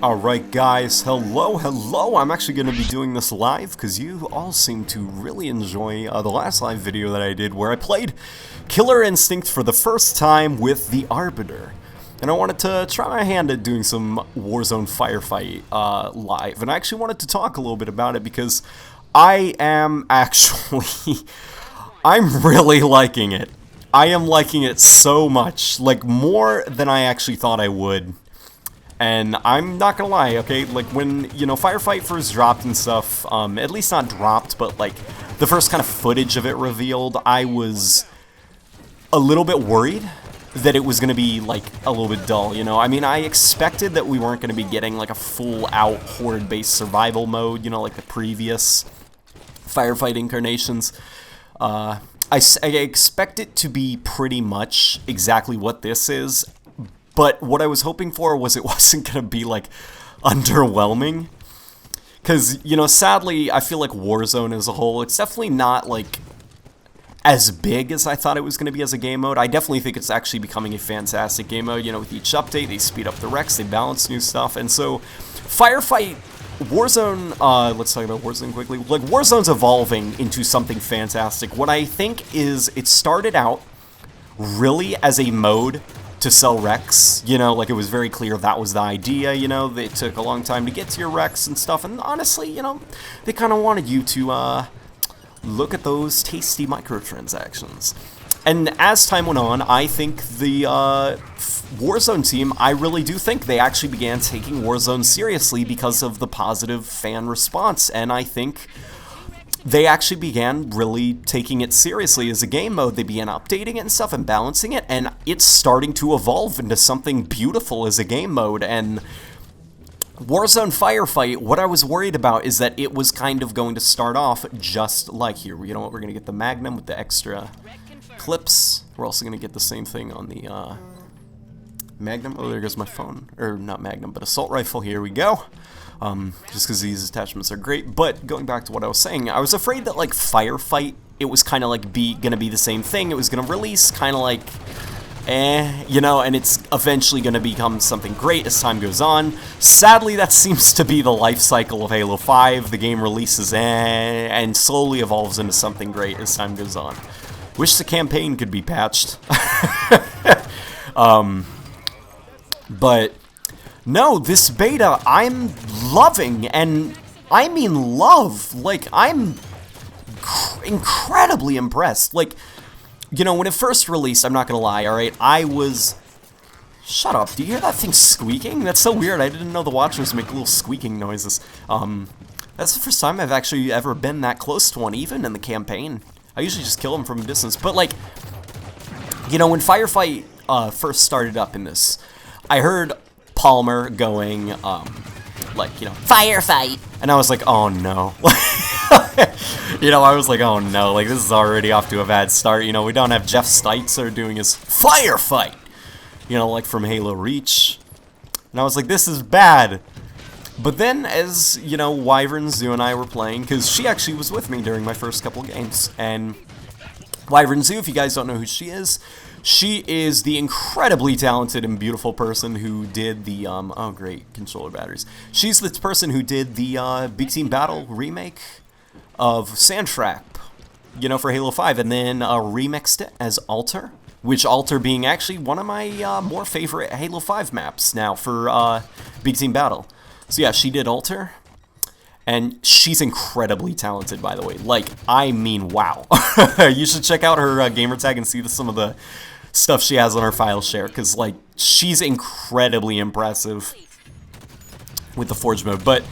Alright guys, hello, I'm actually going to be doing this live because you all seem to really enjoy the last live video that I did where I played Killer Instinct for the first time with the Arbiter. And I wanted to try my hand at doing some Warzone Firefight live, and I actually wanted to talk a little bit about it because I am actually, I'm really liking it. I am liking it so much, like more than I actually thought I would. And I'm not gonna lie, okay, like when, you know, Firefight first dropped and stuff, at least not dropped, but like the first kind of footage of it revealed, I was a little bit worried that it was gonna be like a little bit dull, you know? I mean, I expected that we weren't gonna be getting like a full-out horde-based survival mode, you know, like the previous Firefight incarnations. I expect it to be pretty much exactly what this is. But what I was hoping for was it wasn't going to be, like, underwhelming. Because, you know, sadly, I feel like Warzone as a whole, it's definitely not, like, as big as I thought it was going to be as a game mode. I definitely think it's actually becoming a fantastic game mode. You know, with each update, they speed up the wrecks, they balance new stuff. And so, Firefight, Warzone, let's talk about Warzone quickly. Like, Warzone's evolving into something fantastic. What I think is it started out really as a mode to sell wrecks, you know, like it was very clear that was the idea, you know, it took a long time to get to your wrecks and stuff, and honestly, you know, they kind of wanted you to, look at those tasty microtransactions. And as time went on, I think the, Warzone team, I really do think they actually began taking Warzone seriously because of the positive fan response, and I think they actually began really taking it seriously as a game mode. They began updating it and stuff and balancing it, and it's starting to evolve into something beautiful as a game mode. And Warzone Firefight, what I was worried about is that it was kind of going to start off just like here. You know what, we're going to get the Magnum with the extra clips. We're also going to get the same thing on the Magnum. Oh, there goes my phone. Or not Magnum, but assault rifle. Here we go. Just because these attachments are great. But going back to what I was saying, I was afraid that like Firefight, it was kind of like gonna be the same thing. It was gonna release kind of like, you know, and it's eventually gonna become something great as time goes on. Sadly, that seems to be the life cycle of Halo 5. The game releases and slowly evolves into something great as time goes on. Wish the campaign could be patched. But no, this beta, I'm loving, and I mean love. Like, I'm incredibly impressed. Like, you know, when it first released, I'm not gonna lie, alright, I was... Shut up, do you hear that thing squeaking? That's so weird, I didn't know the watchers make little squeaking noises. That's the first time I've actually ever been that close to one, even in the campaign. I usually just kill them from a distance, but like, you know, when Firefight first started up in this, I heard Palmer going, like, you know, Firefight, and I was like, oh no. You know, I was like, oh no, like, this is already off to a bad start. You know, we don't have Jeff Steitzer doing his Firefight, you know, like from Halo Reach, and I was like, this is bad. But then, as, you know, Wyvern Zoo and I were playing, because she actually was with me during my first couple games, and Wyvern Zoo, if you guys don't know who she is the incredibly talented and beautiful person who did the, oh great, controller batteries. She's the person who did the, Big Team Battle remake of Sandtrap, you know, for Halo 5, and then, remixed it as Alter, which Alter being actually one of my, more favorite Halo 5 maps now for, Big Team Battle. So yeah, she did Alter. And she's incredibly talented, by the way. Like, I mean, wow. You should check out her Gamertag and see some of the stuff she has on her file share, because, like, she's incredibly impressive with the Forge mode. But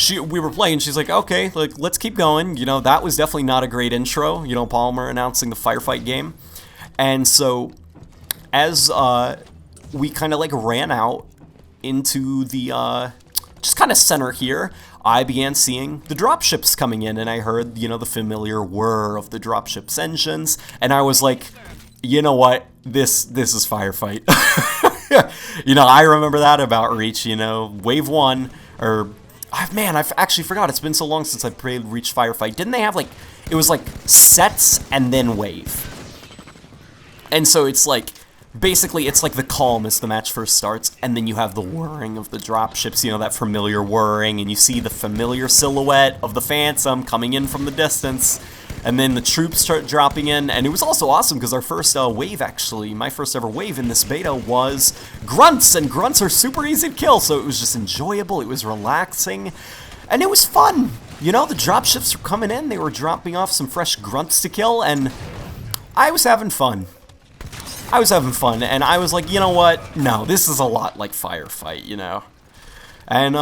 we were playing, she's like, okay, like, let's keep going. You know, that was definitely not a great intro, you know, Palmer announcing the Firefight game. And so, as we kind of, like, ran out into the, just kind of center here, I began seeing the dropships coming in, and I heard, you know, the familiar whir of the dropships engines, and I was like, you know what, this is Firefight. You know, I remember that about Reach, you know, Wave 1, or, man, I've actually forgot, it's been so long since I played Reach Firefight. Didn't they have, like, it was like sets and then wave. And so it's like, basically, it's like the calm as the match first starts, and then you have the whirring of the dropships, you know, that familiar whirring, and you see the familiar silhouette of the Phantom coming in from the distance, and then the troops start dropping in, and it was also awesome because our first wave, actually, my first ever wave in this beta was grunts, and grunts are super easy to kill, so it was just enjoyable, it was relaxing, and it was fun. You know, the dropships were coming in, they were dropping off some fresh grunts to kill, and I was having fun. And I was like, you know what? No, this is a lot like Firefight, you know. And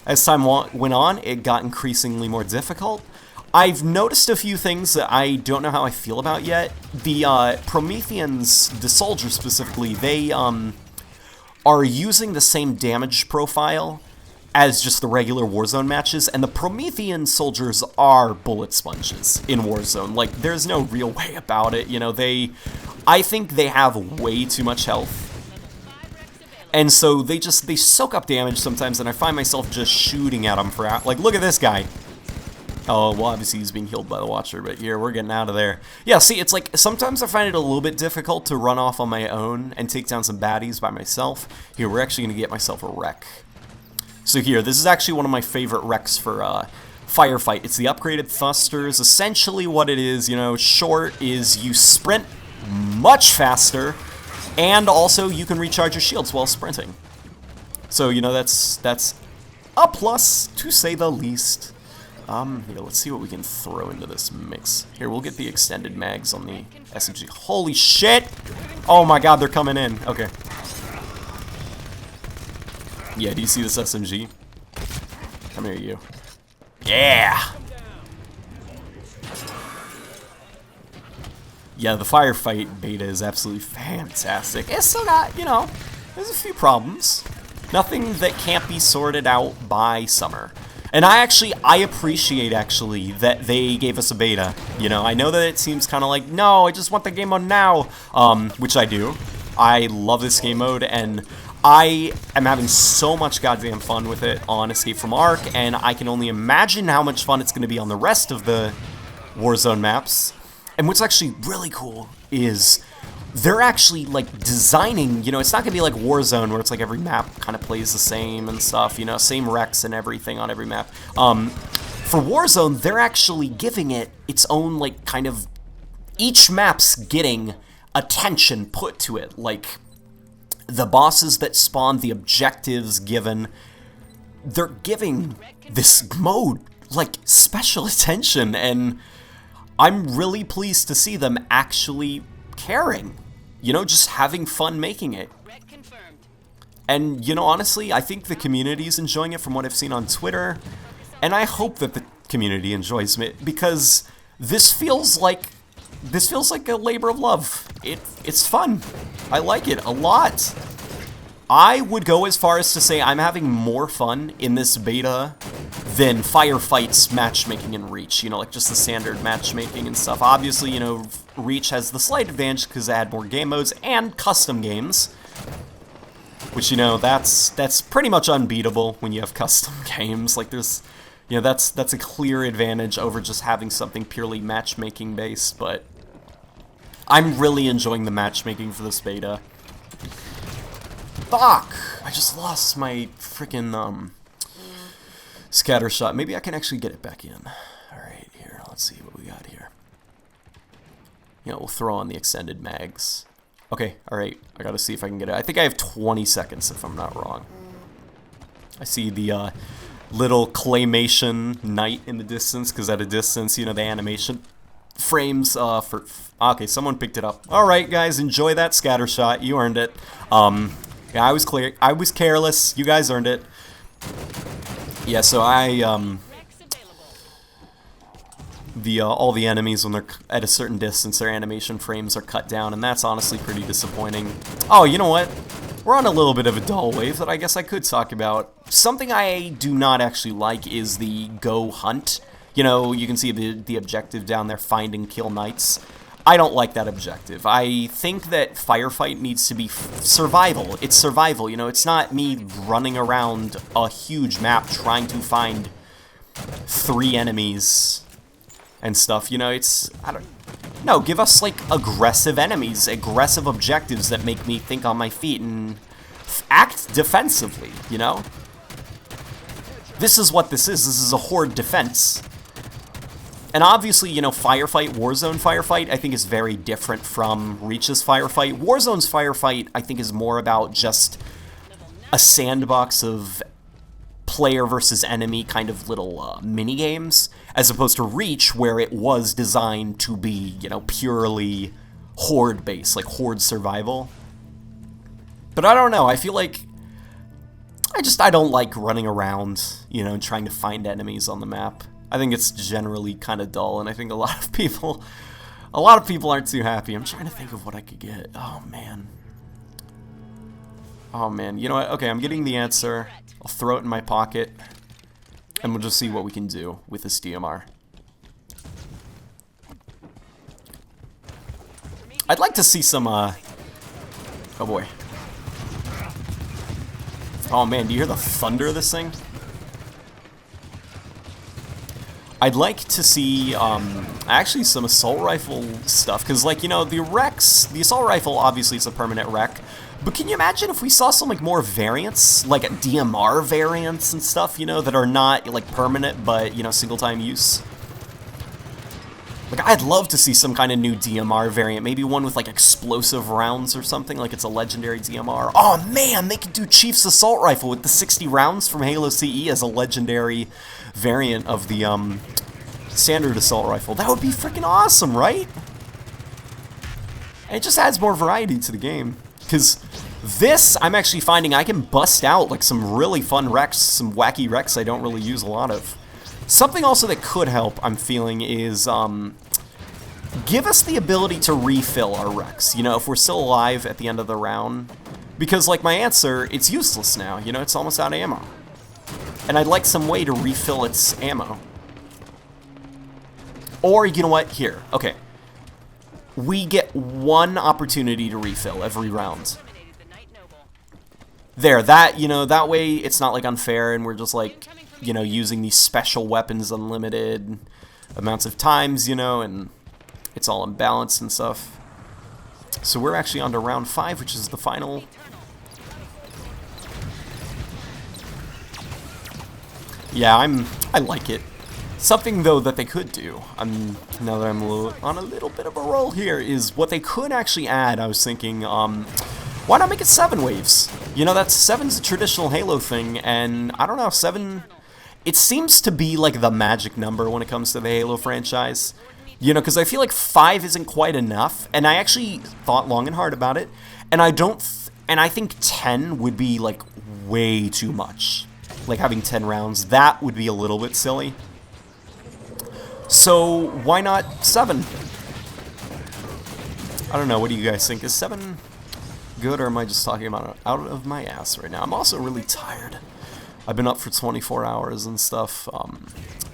as time went on, it got increasingly more difficult. I've noticed a few things that I don't know how I feel about yet. The Prometheans, the soldiers specifically, they are using the same damage profile as just the regular Warzone matches, and the Promethean soldiers are bullet sponges in Warzone. Like, there's no real way about it, you know, I think they have way too much health, and so they soak up damage sometimes, and I find myself just shooting at them for, like, look at this guy. Oh, well, obviously he's being healed by the Watcher, but here, we're getting out of there. Yeah, see, it's like, sometimes I find it a little bit difficult to run off on my own and take down some baddies by myself. Here, we're actually going to get myself a wreck. So here, this is actually one of my favorite wrecks for Firefight. It's the upgraded thrusters. Essentially what it is, you know, short is you sprint much faster, and also you can recharge your shields while sprinting. So, you know, that's a plus, to say the least. Here, let's see what we can throw into this mix. Here, we'll get the extended mags on the SMG. Holy shit! Oh my god, they're coming in. Okay. Yeah, do you see this SMG? Come here, you. Yeah! Yeah, the Firefight beta is absolutely fantastic. It's still got, you know, there's a few problems. Nothing that can't be sorted out by summer. And I appreciate, actually, that they gave us a beta. You know, I know that it seems kind of like, no, I just want the game mode now. Which I do. I love this game mode, and I am having so much goddamn fun with it on Escape from Ark, and I can only imagine how much fun it's going to be on the rest of the Warzone maps. And what's actually really cool is they're actually, like, designing, you know, it's not going to be like Warzone where it's like every map kind of plays the same and stuff, you know, same wrecks and everything on every map. For Warzone, they're actually giving it its own, like, kind of, each map's getting attention put to it, like, the bosses that spawn, the objectives given, they're giving this mode, like, special attention, and I'm really pleased to see them actually caring, you know, just having fun making it. And, you know, honestly, I think the community's enjoying it from what I've seen on Twitter, and I hope that the community enjoys it, because this feels like a labor of love. It's fun. I like it a lot. I would go as far as to say I'm having more fun in this beta than Firefight's matchmaking in Reach. You know, like just the standard matchmaking and stuff. Obviously, you know, Reach has the slight advantage because they had more game modes and custom games. Which, you know, that's pretty much unbeatable when you have custom games. Like, there's, you know, that's a clear advantage over just having something purely matchmaking based, but I'm really enjoying the matchmaking for this beta. Fuck! I just lost my freaking scatter shot. Maybe I can actually get it back in. Alright, here, let's see what we got here. You know, we'll throw on the extended mags. Okay, alright, I gotta see if I can get it. I think I have 20 seconds if I'm not wrong. I see the little claymation knight in the distance, because at a distance, you know, the animation frames for... Okay, someone picked it up. Alright, guys, enjoy that scatter shot. You earned it. Yeah, I was careless. You guys earned it. Yeah, so all the enemies, when they're at a certain distance, their animation frames are cut down, and that's honestly pretty disappointing. Oh, you know what? We're on a little bit of a dull wave that I guess I could talk about. Something I do not actually like is the go hunt. You know, you can see the objective down there, find and kill knights. I don't like that objective. I think that Firefight needs to be survival. It's survival, you know, it's not me running around a huge map trying to find 3 enemies and stuff, you know, it's, No, give us, like, aggressive enemies, aggressive objectives that make me think on my feet and act defensively, you know? This is what this is. This is a horde defense. And obviously, you know, Firefight, Warzone Firefight, I think is very different from Reach's Firefight. Warzone's Firefight, I think, is more about just a sandbox of player versus enemy kind of little mini-games, as opposed to Reach, where it was designed to be, you know, purely horde-based, like horde survival. But I don't know, I feel like I don't like running around, you know, trying to find enemies on the map. I think it's generally kind of dull, and I think a lot of people aren't too happy. I'm trying to think of what I could get. Oh man. Oh man, you know what? Okay, I'm getting the answer. I'll throw it in my pocket, and we'll just see what we can do with this DMR. I'd like to see some, oh boy. Oh man, do you hear the thunder of this thing? I'd like to see, actually some assault rifle stuff, because, like, you know, the assault rifle, obviously, it's a permanent wreck, but can you imagine if we saw some, like, more variants, like DMR variants and stuff, you know, that are not, like, permanent, but, you know, single-time use? Like, I'd love to see some kind of new DMR variant, maybe one with, like, explosive rounds or something, like it's a legendary DMR. Oh, man, they could do Chief's assault rifle with the 60 rounds from Halo CE as a legendary variant of the, standard assault rifle. That would be freaking awesome, right? And it just adds more variety to the game. Because this, I'm actually finding I can bust out, like, some really fun wrecks, some wacky wrecks I don't really use a lot of. Something also that could help, I'm feeling, is, give us the ability to refill our wrecks, you know, if we're still alive at the end of the round. Because, like my answer, it's useless now, you know, it's almost out of ammo. And I'd like some way to refill its ammo. Or, you know what, here, okay. We get one opportunity to refill every round. There, that, you know, that way it's not, like, unfair and we're just, like, you know, using these special weapons unlimited amounts of times, you know, and it's all imbalanced and stuff. So we're actually on to round 5, which is the final. Yeah, I like it. Something, though, that they could do, now that I'm on a little bit of a roll here, is what they could actually add. I was thinking, why not make it 7 waves? You know, that's 7's a traditional Halo thing, and I don't know, 7, it seems to be like the magic number when it comes to the Halo franchise. You know, because I feel like 5 isn't quite enough, and I actually thought long and hard about it, and I think 10 would be, like, way too much. Like, having 10 rounds, that would be a little bit silly. So, why not 7? I don't know, what do you guys think? Is 7 good, or am I just talking about it out of my ass right now? I'm also really tired. I've been up for 24 hours and stuff.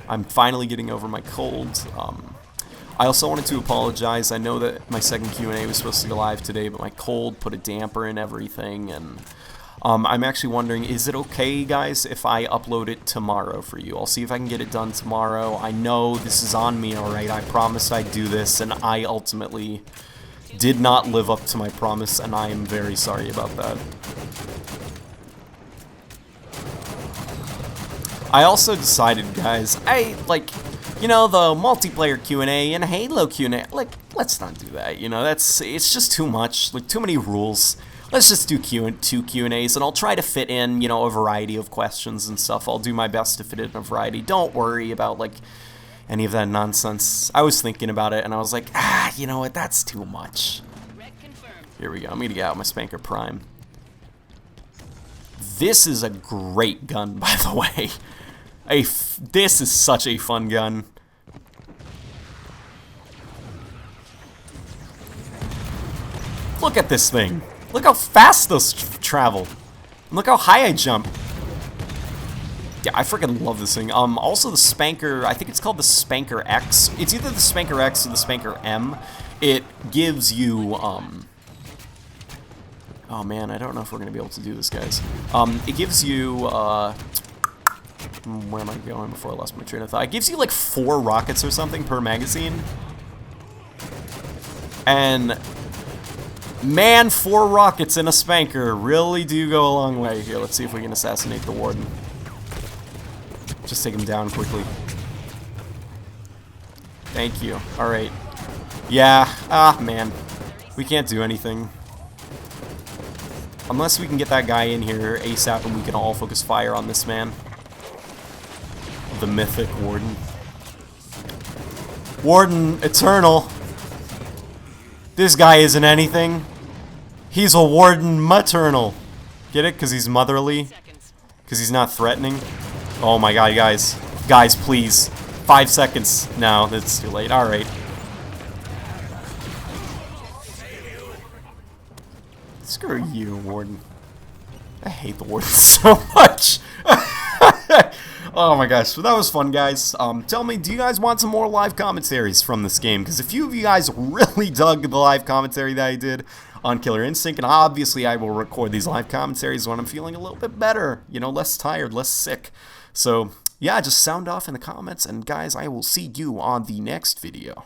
I'm finally getting over my cold. I also wanted to apologize. I know that my second Q&A was supposed to go live today, but my cold put a damper in everything, and I'm actually wondering, is it okay, guys, if I upload it tomorrow for you? I'll see if I can get it done tomorrow. I know this is on me, alright? I promised I'd do this, and I ultimately did not live up to my promise, and I am very sorry about that. I also decided, guys, you know, the multiplayer Q&A and Halo Q&A, like, let's not do that, you know, it's just too much, like, too many rules. Let's just do 2 Q&As, and I'll try to fit in, you know, a variety of questions and stuff. I'll do my best to fit in a variety. Don't worry about, like, any of that nonsense. I was thinking about it, and I was like, you know what, that's too much. Here we go, I'm gonna get out my Spanker Prime. This is a great gun, by the way. This is such a fun gun. Look at this thing. Look how fast those travel. Look how high I jump. Yeah, I freaking love this thing. Also the Spanker, I think it's called the Spanker X. It's either the Spanker X or the Spanker M. It gives you, oh man, I don't know if we're gonna be able to do this, guys. It gives you, where am I going before I lost my train of thought? It gives you like 4 rockets or something per magazine. And man, 4 rockets and a spanker really do go a long way. Here, let's see if we can assassinate the warden. Just take him down quickly. Thank you. Alright. Yeah, man. We can't do anything. Unless we can get that guy in here ASAP and we can all focus fire on this man. The mythic warden. Warden Eternal. This guy isn't anything. He's a warden maternal. Get it? Because he's motherly? Because he's not threatening? Oh my god, guys. Guys, please. 5 seconds. No, that's too late. Alright. Screw you, warden. I hate the warden so much. Oh my gosh, so that was fun, guys. Tell me, do you guys want some more live commentaries from this game? Because a few of you guys really dug the live commentary that I did on Killer Instinct, and obviously I will record these live commentaries when I'm feeling a little bit better, you know, less tired, less sick. So, yeah, just sound off in the comments, and guys, I will see you on the next video.